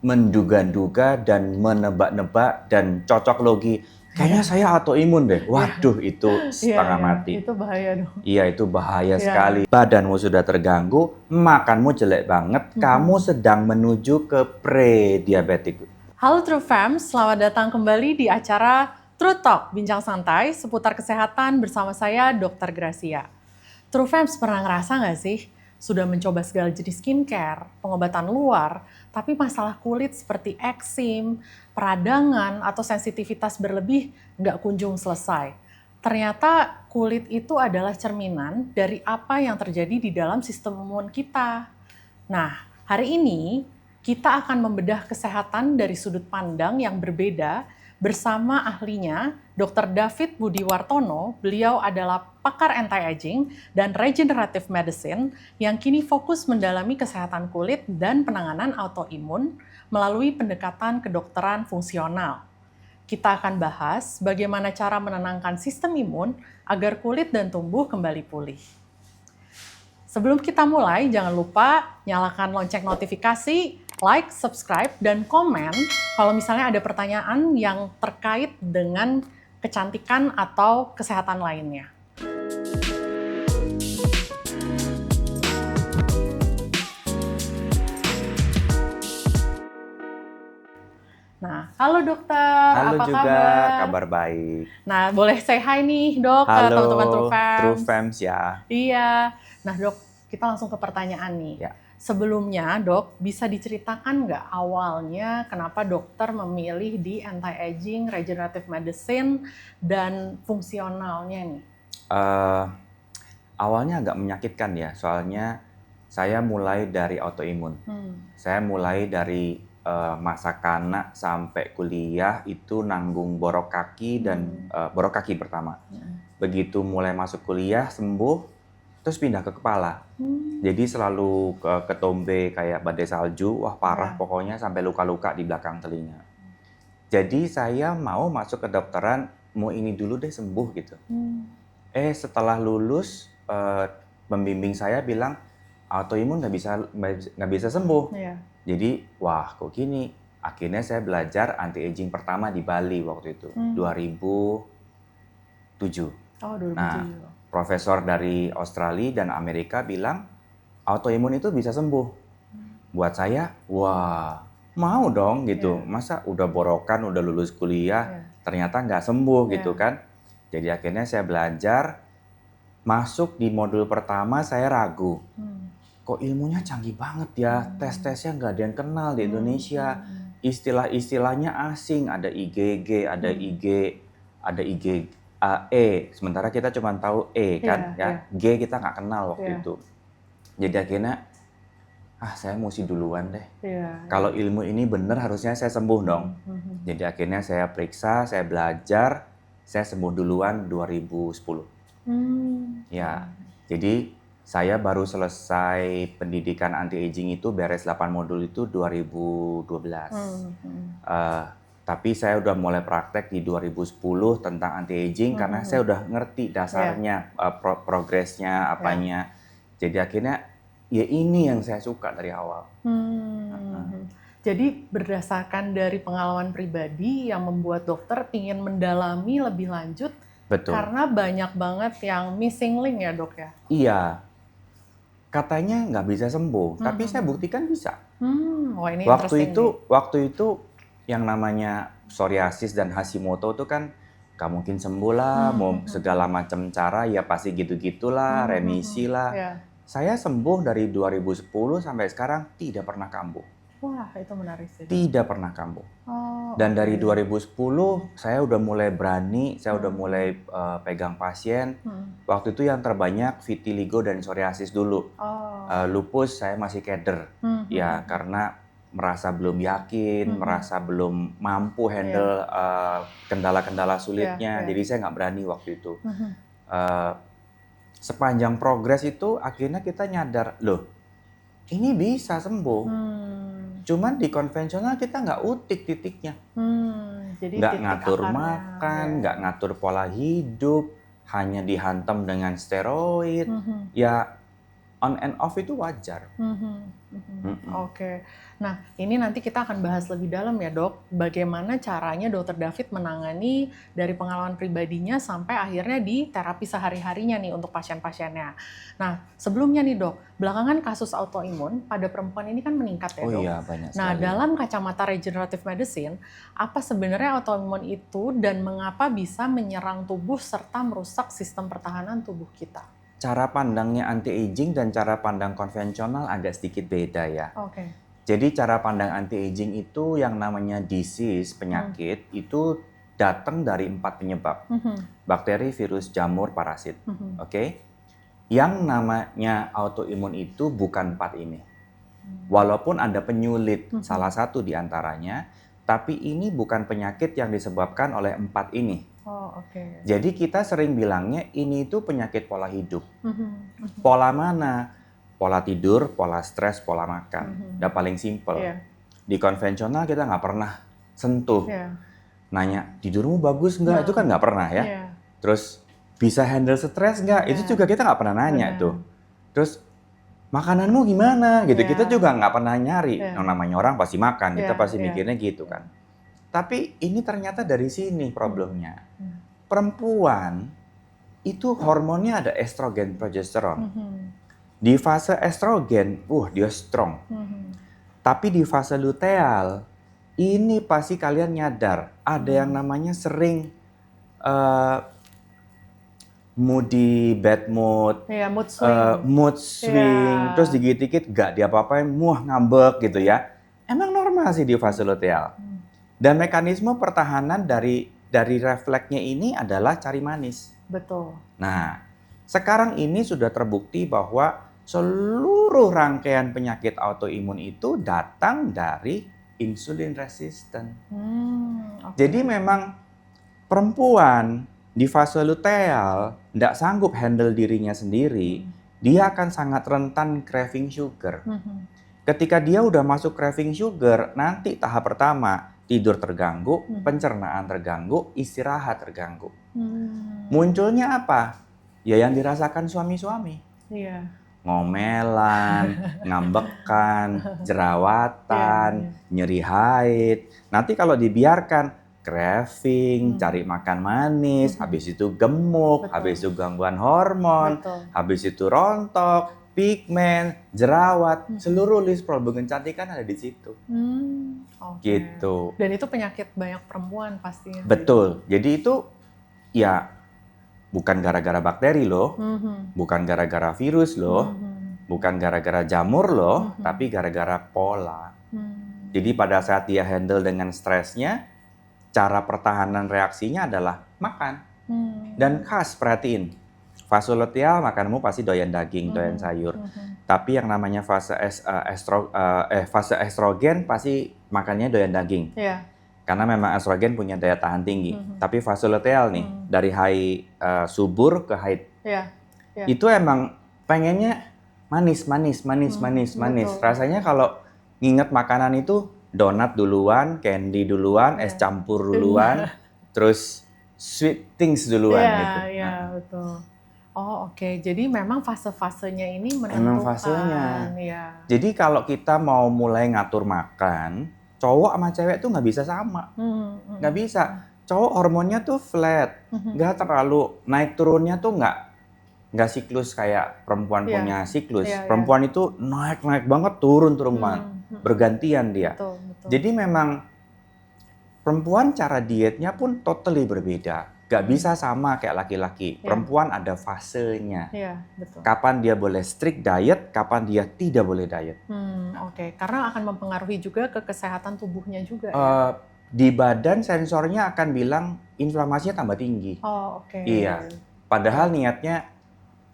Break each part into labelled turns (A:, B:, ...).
A: menduga-duga dan menebak-nebak dan cocok logi. Kayaknya saya autoimun deh. Waduh, itu
B: Iya,
A: setengah
B: iya,
A: mati.
B: itu bahaya dong.
A: Iya, itu bahaya
B: Iya.
A: sekali. Badanmu sudah terganggu, makanmu jelek banget, kamu sedang menuju ke pre-diabetik.
B: Halo True Fams, selamat datang kembali di acara True Talk, bincang santai seputar kesehatan bersama saya Dr. Gracia. True Fams pernah ngerasa nggak sih, sudah mencoba segala jenis skincare, pengobatan luar, tapi masalah kulit seperti eksim, peradangan, atau sensitivitas berlebih nggak kunjung selesai. Ternyata kulit itu adalah cerminan dari apa yang terjadi di dalam sistem imun kita. Nah, hari ini kita akan membedah kesehatan dari sudut pandang yang berbeda bersama ahlinya, Dr. David Budiwartono. Beliau adalah pakar anti-aging dan regenerative medicine yang kini fokus mendalami kesehatan kulit dan penanganan autoimun melalui pendekatan kedokteran fungsional. Kita akan bahas bagaimana cara menenangkan sistem imun agar kulit dan tubuh kembali pulih. Sebelum kita mulai, jangan lupa nyalakan lonceng notifikasi, like, subscribe, dan komen kalau misalnya ada pertanyaan yang terkait dengan kecantikan atau kesehatan lainnya. Nah, halo dokter,
A: Halo
B: apa
A: juga,
B: kabar?
A: kabar baik.
B: Nah, boleh say hi nih dok ke
A: Halo,
B: teman-teman True
A: True
B: Fams.
A: Fams ya.
B: Iya, nah dok, kita langsung ke pertanyaan nih.
A: Ya.
B: Sebelumnya dok, bisa diceritakan nggak awalnya kenapa dokter memilih di anti-aging, regenerative medicine, dan fungsionalnya nih?
A: Awalnya agak menyakitkan ya, soalnya saya mulai dari autoimun. Saya mulai dari masa kanak sampai kuliah itu nanggung borok kaki dan borok kaki pertama. Begitu mulai masuk kuliah sembuh, terus pindah ke kepala. Jadi selalu ketombe kayak badai salju, wah parah pokoknya sampai luka-luka di belakang telinga. Jadi saya mau masuk ke kedokteran, mau ini dulu deh sembuh gitu. Setelah lulus, pembimbing saya bilang autoimun nggak bisa sembuh.
B: Iya.
A: Jadi wah kok gini. Akhirnya saya belajar anti-aging pertama di Bali waktu itu, 2007.
B: Oh, 2007.
A: Nah, profesor dari Australia dan Amerika bilang autoimun itu bisa sembuh. Buat saya, wah mau dong gitu. Masa udah borokan, udah lulus kuliah, ternyata nggak sembuh gitu kan. Jadi akhirnya saya belajar, masuk di modul pertama saya ragu. Kok ilmunya canggih banget ya, tes-tesnya nggak ada yang kenal di Indonesia. Istilah-istilahnya asing, ada IgG, ada IgE, sementara kita cuma tahu E kan, G kita nggak kenal waktu itu. Jadi akhirnya, saya mesti duluan deh. Kalau ilmu ini benar harusnya saya sembuh dong. Jadi akhirnya saya periksa, saya belajar, saya sembuh duluan 2010. Ya, jadi saya baru selesai pendidikan anti-aging itu beres 8 modul itu 2012. Tapi saya udah mulai praktek di 2010 tentang anti-aging karena saya udah ngerti dasarnya, progresnya, apanya. Jadi akhirnya ya ini yang saya suka dari awal.
B: Jadi berdasarkan dari pengalaman pribadi yang membuat dokter ingin mendalami lebih lanjut.
A: Betul.
B: Karena banyak banget yang missing link ya dok ya?
A: Iya. Katanya nggak bisa sembuh, tapi saya buktikan bisa.
B: Wah ini
A: Waktu itu yang namanya psoriasis dan Hashimoto itu kan nggak mungkin sembuh lah, mau segala macam cara ya pasti gitu-gitulah, remisi lah. Saya sembuh dari 2010 sampai sekarang tidak pernah kambuh.
B: Wah itu menarik sih.
A: Tidak pernah kambuh. Dan dari 2010 saya udah mulai berani, saya udah mulai pegang pasien. Waktu itu yang terbanyak vitiligo dan psoriasis dulu. Lupus saya masih keder, ya karena merasa belum yakin, merasa belum mampu handle kendala-kendala sulitnya. Jadi saya nggak berani waktu itu. Sepanjang progres itu akhirnya kita nyadar, loh ini bisa sembuh. Cuman di konvensional kita nggak utik titiknya. Nggak ngatur makan, nggak ngatur pola hidup, hanya dihantam dengan steroid. Ya on and off itu wajar.
B: Oke. Nah, ini nanti kita akan bahas lebih dalam ya, Dok. Bagaimana caranya Dokter David menangani dari pengalaman pribadinya sampai akhirnya di terapi sehari-harinya nih untuk pasien-pasiennya. Nah, sebelumnya nih, Dok, belakangan kasus autoimun pada perempuan ini kan meningkat ya, Dok?
A: Oh iya, banyak sekali.
B: Nah, dalam kacamata regenerative medicine, apa sebenarnya autoimun itu dan mengapa bisa menyerang tubuh serta merusak sistem pertahanan tubuh kita?
A: Cara pandangnya anti-aging dan cara pandang konvensional agak sedikit beda ya.
B: Oke.
A: Jadi cara pandang anti-aging itu yang namanya disease, penyakit, itu datang dari 4 penyebab. Bakteri, virus, jamur, parasit. Oke? Yang namanya autoimun itu bukan 4 ini. Walaupun ada penyulit salah satu di antaranya, tapi ini bukan penyakit yang disebabkan oleh 4 ini.
B: Oh, oke.
A: Jadi kita sering bilangnya ini itu penyakit pola hidup. Pola mana? Pola tidur, pola stres, pola makan. Udah paling simple. Di konvensional kita nggak pernah sentuh. Nanya, tidurmu bagus nggak? Itu kan nggak pernah ya. Terus, bisa handle stres nggak? Itu juga kita nggak pernah nanya tuh. Terus, makananmu gimana? Gitu. Kita juga nggak pernah nyari. Yang namanya orang pasti makan, kita pasti mikirnya gitu kan. Tapi ini ternyata dari sini problemnya. Perempuan itu hormonnya ada estrogen, progesteron. Di fase estrogen, dia strong. Tapi di fase luteal, ini pasti kalian nyadar ada yang namanya sering moody, bad mood, mood swing, terus dikit-dikit gak diapa-apain, ngambek gitu ya. Emang normal sih di fase luteal. Dan mekanisme pertahanan dari refleksnya ini adalah cari manis.
B: Betul.
A: Nah, sekarang ini sudah terbukti bahwa seluruh rangkaian penyakit autoimun itu datang dari insulin resisten. Jadi memang perempuan di fase luteal tidak sanggup handle dirinya sendiri, dia akan sangat rentan craving sugar. Ketika dia udah masuk craving sugar, nanti tahap pertama tidur terganggu, pencernaan terganggu, istirahat terganggu. Munculnya apa? Ya yang dirasakan suami-suami. Ngomelan, ngambekan, jerawatan, nyeri haid. Nanti kalau dibiarkan, craving, cari makan manis, habis itu gemuk, habis itu gangguan hormon, habis itu rontok, pigmen, jerawat, seluruh list problem kecantikan ada di situ. Gitu.
B: Dan itu penyakit banyak perempuan pastinya.
A: Betul. Jadi itu ya bukan gara-gara bakteri loh, bukan gara-gara virus loh, bukan gara-gara jamur loh, tapi gara-gara pola. Jadi pada saat dia handle dengan stresnya, cara pertahanan reaksinya adalah makan. Dan khas, perhatiin, fase luteal makanmu pasti doyan daging, doyan sayur. Tapi yang namanya fase estrogen pasti makannya doyan daging. Karena memang estrogen punya daya tahan tinggi. Tapi fase luteal nih, dari high subur ke haid. Itu emang pengennya manis. Rasanya kalau nginget makanan itu donat duluan, candy duluan, es campur duluan, terus sweet things duluan gitu.
B: Iya, betul. Oh, oke. Jadi memang fase-fasenya ini menentukan.
A: Memang fasenya. Jadi kalau kita mau mulai ngatur makan, cowok sama cewek tuh nggak bisa sama. Nggak bisa. Cowok hormonnya tuh flat. Nggak terlalu naik turunnya tuh nggak siklus kayak perempuan punya siklus. Perempuan itu naik banget, turun banget. Bergantian dia.
B: Betul.
A: Jadi memang perempuan cara dietnya pun totally berbeda. Gak bisa sama kayak laki-laki. Perempuan ada fasenya.
B: Betul.
A: Kapan dia boleh strict diet, kapan dia tidak boleh diet.
B: Oke. Karena akan mempengaruhi juga ke kesehatan tubuhnya juga.
A: Di badan sensornya akan bilang inflamasinya tambah tinggi.
B: Oh, oke.
A: Iya. Padahal niatnya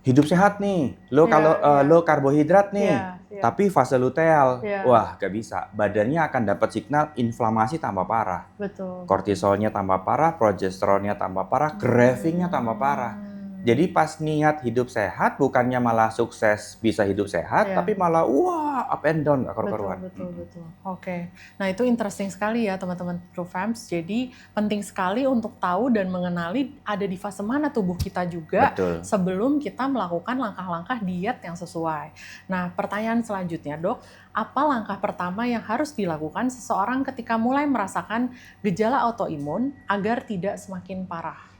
A: hidup sehat nih. Lo kalau lo karbohidrat nih. Tapi fase luteal, wah gak bisa. Badannya akan dapat signal inflamasi tambah parah.
B: Betul.
A: Kortisolnya tambah parah, progesteronnya tambah parah, cravingnya tambah parah. Jadi pas niat hidup sehat, bukannya malah sukses bisa hidup sehat, tapi malah wah up and down, gak karu-karuan.
B: Betul. Oke. Nah itu interesting sekali ya teman-teman TrueFams. Jadi penting sekali untuk tahu dan mengenali ada di fase mana tubuh kita juga sebelum kita melakukan langkah-langkah diet yang sesuai. Nah pertanyaan selanjutnya dok, apa langkah pertama yang harus dilakukan seseorang ketika mulai merasakan gejala autoimun agar tidak semakin parah?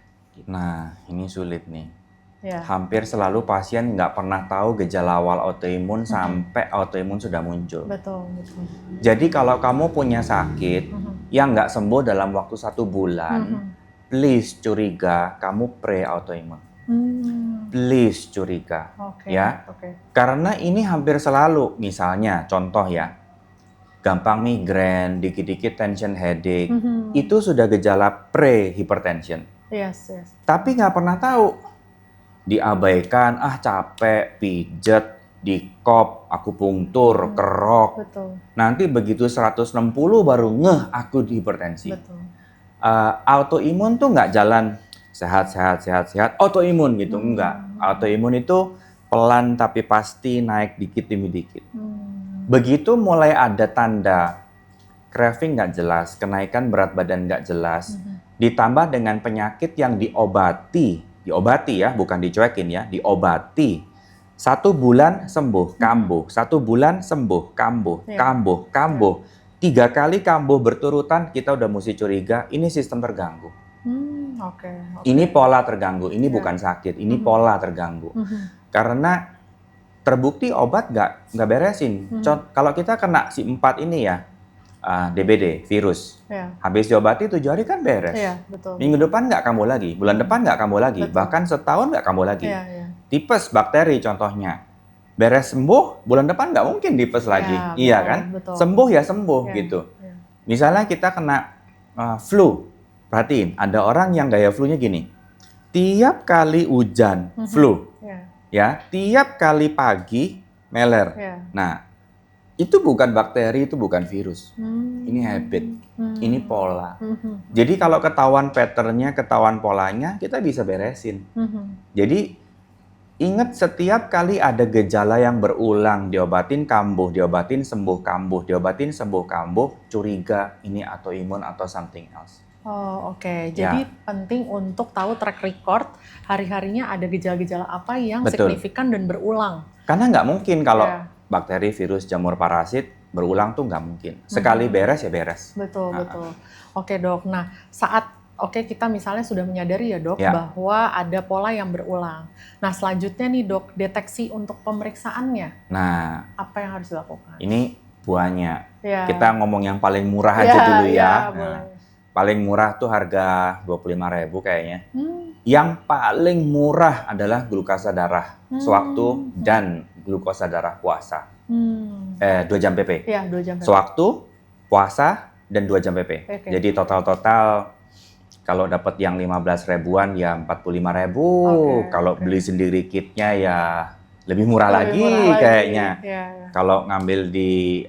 A: Nah, ini sulit nih. Hampir selalu pasien nggak pernah tahu gejala awal autoimun sampai autoimun sudah muncul.
B: Betul.
A: Jadi kalau kamu punya sakit yang nggak sembuh dalam waktu 1 bulan, please curiga kamu pre-autoimun. Please curiga, ya. Karena ini hampir selalu, misalnya contoh ya, gampang migrain, dikit-dikit tension headache, itu sudah gejala pre-hypertension.
B: Yes.
A: Tapi nggak pernah tahu, diabaikan, capek, pijet, dikop, akupunktur, kerok. Nanti begitu 160 baru ngeh aku hipertensi. Autoimun tuh nggak jalan sehat, autoimun gitu, enggak. Autoimun itu pelan tapi pasti naik dikit demi dikit. Begitu mulai ada tanda craving nggak jelas, kenaikan berat badan nggak jelas, ditambah dengan penyakit yang diobati ya, bukan dicuekin ya, diobati. 1 bulan sembuh, kambuh. 1 bulan sembuh, kambuh. 3 kali kambuh berturutan, kita udah mesti curiga, ini sistem terganggu. Ini pola terganggu, ini bukan sakit, ini pola terganggu. Karena terbukti obat nggak beresin. Kalau kita kena si 4 ini ya, DBD, virus. Habis diobati 7 hari kan beres. Minggu depan nggak kambuh lagi, bulan depan nggak kambuh lagi, bahkan setahun nggak kambuh lagi. Tipes, bakteri contohnya. Beres sembuh, bulan depan nggak mungkin tipes lagi. Iya kan? Sembuh ya sembuh gitu. Misalnya kita kena flu, perhatiin, ada orang yang gaya flu-nya gini. Tiap kali hujan, flu. Ya, tiap kali pagi, meler. Nah, itu bukan bakteri, itu bukan virus. Ini habit, ini pola. Jadi kalau ketahuan pattern-nya, ketahuan polanya, kita bisa beresin. Jadi ingat setiap kali ada gejala yang berulang, diobatin kambuh, diobatin sembuh kambuh, diobatin sembuh kambuh, curiga ini autoimun atau something else.
B: Oke. Jadi penting untuk tahu track record hari-harinya ada gejala-gejala apa yang signifikan dan berulang.
A: Karena nggak mungkin kalau bakteri, virus, jamur, parasit berulang tuh nggak mungkin. Sekali beres ya beres.
B: Betul. Oke dok, nah saat kita misalnya sudah menyadari ya dok bahwa ada pola yang berulang. Nah selanjutnya nih dok, deteksi untuk pemeriksaannya.
A: Nah,
B: apa yang harus dilakukan?
A: Ini banyak. Kita ngomong yang paling murah aja dulu ya. Paling murah tuh harga 25.000 kayaknya. Yang paling murah adalah glukasa darah sewaktu dan glukosa darah puasa. 2 jam PP.
B: 2 jam PP.
A: Sewaktu, puasa, dan 2 jam PP. Jadi total kalau dapat yang 15 ribuan ya 45.000. Kalau beli sendiri kitnya ya lebih murah lagi kayaknya. Kalau ngambil di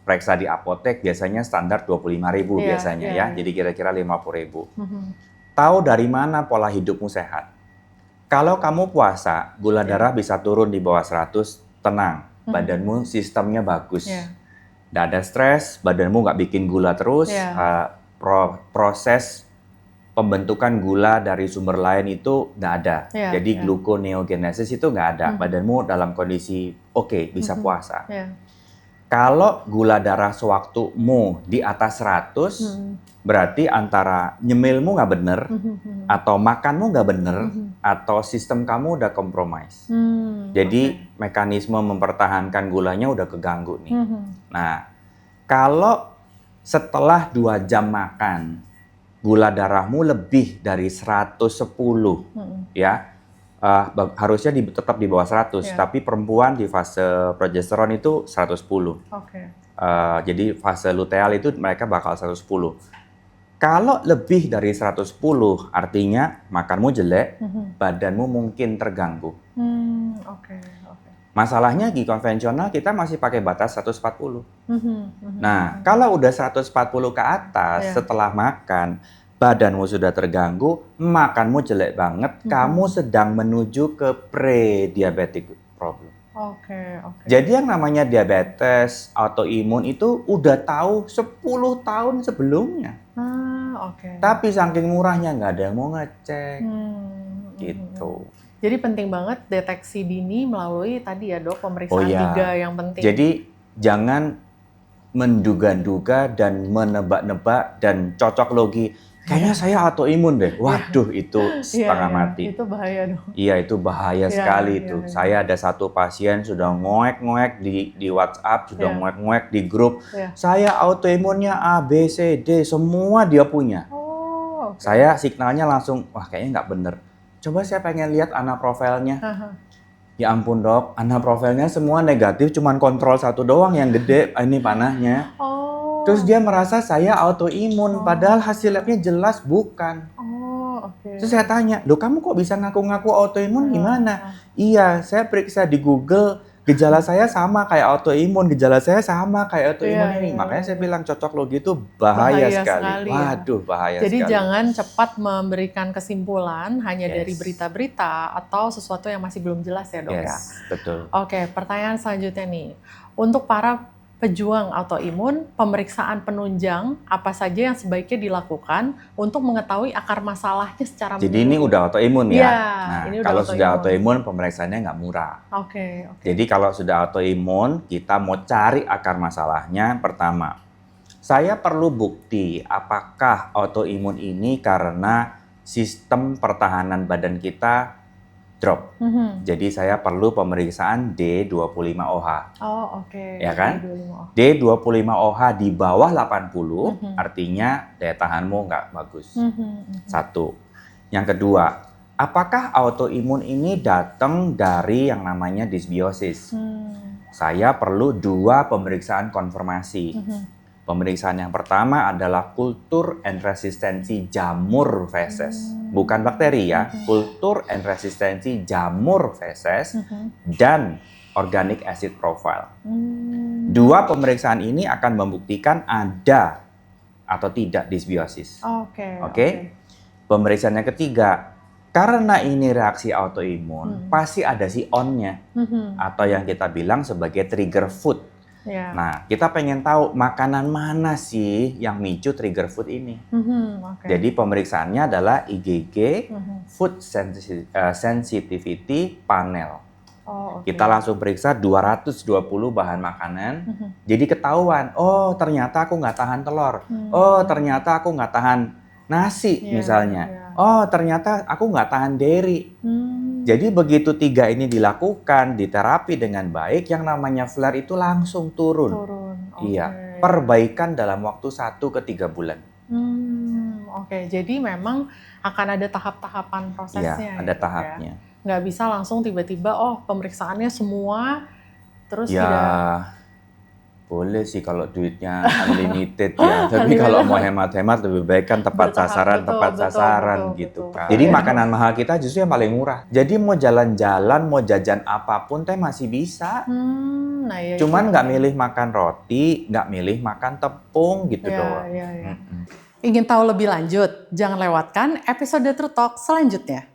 A: periksa di apotek biasanya standar 25.000 biasanya ya. Jadi kira-kira 50.000. Tahu dari mana pola hidupmu sehat? Kalau kamu puasa, gula darah bisa turun di bawah 100, tenang. Badanmu sistemnya bagus. Nggak ada stres, badanmu nggak bikin gula terus. Proses pembentukan gula dari sumber lain itu nggak ada. Jadi gluconeogenesis itu nggak ada. Badanmu dalam kondisi oke, bisa puasa. Kalau gula darah sewaktumu di atas 100, berarti antara nyemilmu nggak bener, atau makanmu nggak bener, atau sistem kamu udah kompromis. Jadi mekanisme mempertahankan gulanya udah keganggu nih. Nah, kalau setelah 2 jam makan, gula darahmu lebih dari 110, ya, harusnya tetap di bawah 100, tapi perempuan di fase progesteron itu 110. Jadi fase luteal itu mereka bakal 110. Kalau lebih dari 110, artinya makanmu jelek, badanmu mungkin terganggu. Masalahnya di konvensional kita masih pakai batas 140. Nah, kalau udah 140 ke atas setelah makan, badanmu sudah terganggu, makanmu jelek banget, kamu sedang menuju ke pre-diabetic problem.
B: Oke.
A: Jadi yang namanya diabetes, autoimun itu udah tahu 10 tahun sebelumnya. Tapi saking murahnya nggak ada yang mau ngecek. Gitu.
B: Jadi penting banget deteksi dini melalui tadi ya dok, pemeriksaan 3 yang penting.
A: Jadi jangan menduga-duga dan menebak-nebak dan cocok logi. Kayaknya saya autoimun deh. Waduh, itu setengah mati.
B: Itu bahaya dong.
A: Iya, itu bahaya sekali itu. Saya ada satu pasien sudah ngoek-ngoek di WhatsApp, sudah ngoek-ngoek di grup. Saya autoimunnya A, B, C, D, semua dia punya. Saya signalnya langsung, wah kayaknya nggak bener. Coba saya pengen lihat anak profilnya. Ya ampun dok, anak profilnya semua negatif, cuman kontrol satu doang yang gede, ini panahnya. Terus dia merasa saya autoimun, padahal hasil labnya jelas bukan. Terus saya tanya, loh kamu kok bisa ngaku-ngaku autoimun gimana? Iya, saya periksa di Google, gejala saya sama kayak autoimun, gejala saya sama kayak autoimun ini. Makanya saya bilang cocok logi itu bahaya sekali. Waduh, bahaya
B: sekali. Jadi
A: sekali.
B: jangan cepat memberikan kesimpulan hanya dari berita-berita atau sesuatu yang masih belum jelas ya dok ya?
A: Betul.
B: Oke, pertanyaan selanjutnya nih. Untuk para pejuang autoimun, pemeriksaan penunjang apa saja yang sebaiknya dilakukan untuk mengetahui akar masalahnya secara
A: menyeluruh. Jadi ini udah autoimun ya?
B: Nah, ini
A: kalau sudah autoimun pemeriksanya nggak murah. Jadi kalau sudah autoimun, kita mau cari akar masalahnya. Pertama, saya perlu bukti apakah autoimun ini karena sistem pertahanan badan kita drop. Jadi saya perlu pemeriksaan D25OH. Ya kan? D25OH di bawah 80 artinya daya tahanmu nggak bagus. Satu. Yang kedua, apakah autoimun ini datang dari yang namanya dysbiosis? Saya perlu 2 pemeriksaan konfirmasi. Pemeriksaan yang pertama adalah kultur and resistensi jamur feses. Bukan bakteri ya, kultur and resistensi jamur feses dan organic acid profile. 2 pemeriksaan ini akan membuktikan ada atau tidak dysbiosis. Oke. Pemeriksaan yang ketiga, karena ini reaksi autoimun, pasti ada si on-nya atau yang kita bilang sebagai trigger food. Nah, kita pengen tahu makanan mana sih yang micu trigger food ini. Jadi pemeriksaannya adalah IgG, Food Sensitivity Panel. Kita langsung periksa 220 bahan makanan. Jadi ketahuan, oh ternyata aku nggak tahan telur. Oh ternyata aku nggak tahan nasi misalnya. Oh ternyata aku nggak tahan dairy. Jadi begitu 3 ini dilakukan, diterapi dengan baik, yang namanya flare itu langsung turun. Iya, perbaikan dalam waktu 1 ke 3 bulan.
B: Jadi memang akan ada tahap-tahapan prosesnya.
A: Iya, ada tahapnya.
B: Nggak bisa langsung tiba-tiba, oh pemeriksaannya semua, terus
A: boleh sih kalau duitnya unlimited ya. Tapi kalau mau hemat-hemat lebih baik kan tepat sasaran gitu kan. Jadi makanan mahal kita justru yang paling murah. Jadi mau jalan-jalan, mau jajan apapun teh masih bisa. Cuman nggak milih makan roti, nggak milih makan tepung gitu doang.
B: Ingin tahu lebih lanjut? Jangan lewatkan episode True Talk selanjutnya.